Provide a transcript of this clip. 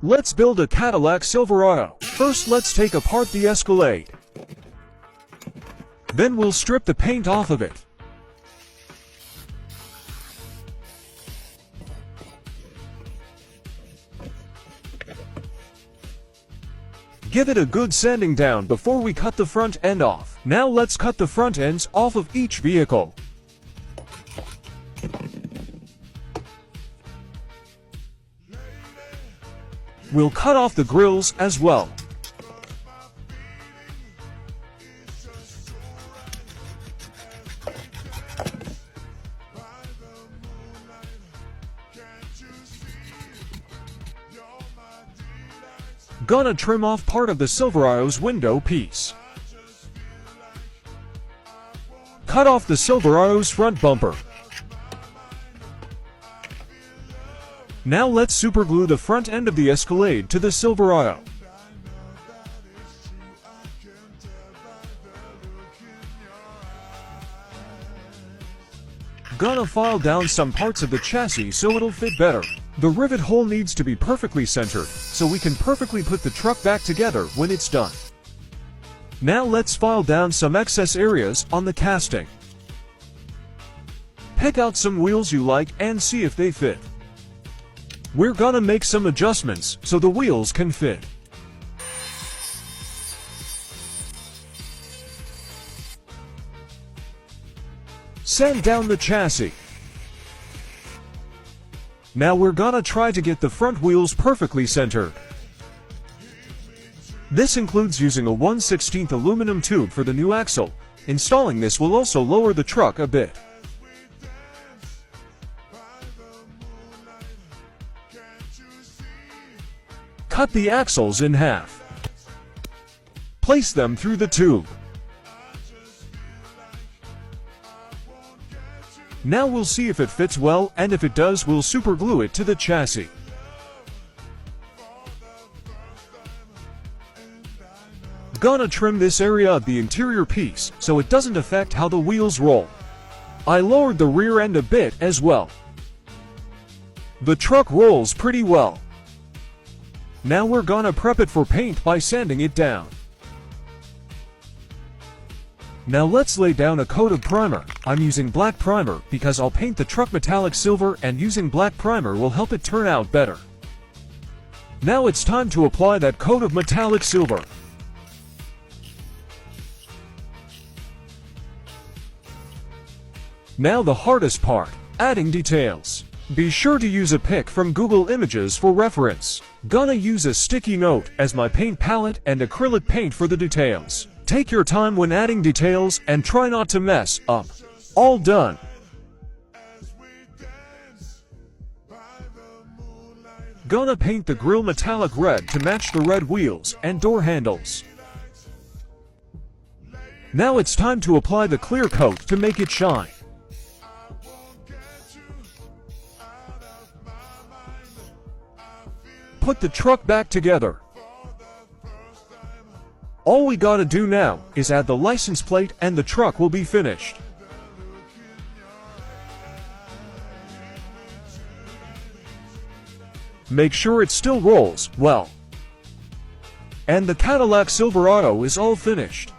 Let's build a Cadillac Silverado. First, let's take apart the Escalade. Then we'll strip the paint off of it. Give it a good sanding down before we cut the front end off. Now let's cut the front ends off of each vehicle. We'll cut off the grills as well. Gonna trim off part of the Silverado's window piece. Cut off the Silverado's front bumper. Now let's superglue the front end of the Escalade to the Silverado. Gonna file down some parts of the chassis so it'll fit better. The rivet hole needs to be perfectly centered, so we can perfectly put the truck back together when it's done. Now let's file down some excess areas on the casting. Pick out some wheels you like and see if they fit. We're gonna make some adjustments so the wheels can fit. Sand down the chassis. Now we're gonna try to get the front wheels perfectly centered. This includes using a 1/16 aluminum tube for the new axle. Installing this will also lower the truck a bit. Cut the axles in half. Place them through the tube. Now we'll see if it fits well, and if it does, we'll superglue it to the chassis. Gonna trim this area of the interior piece so it doesn't affect how the wheels roll. I lowered the rear end a bit as well. The truck rolls pretty well. Now we're gonna prep it for paint by sanding it down. Now let's lay down a coat of primer. I'm using black primer because I'll paint the truck metallic silver, and using black primer will help it turn out better. Now it's time to apply that coat of metallic silver. Now the hardest part, adding details. Be sure to use a pic from Google Images for reference. Gonna use a sticky note as my paint palette and acrylic paint for the details. Take your time when adding details and try not to mess up. All done. Gonna paint the grille metallic red to match the red wheels and door handles. Now it's time to apply the clear coat to make it shine. Put the truck back together. All we gotta do now is add the license plate and the truck will be finished. Make sure it still rolls well. And the Cadillac Silverado is all finished.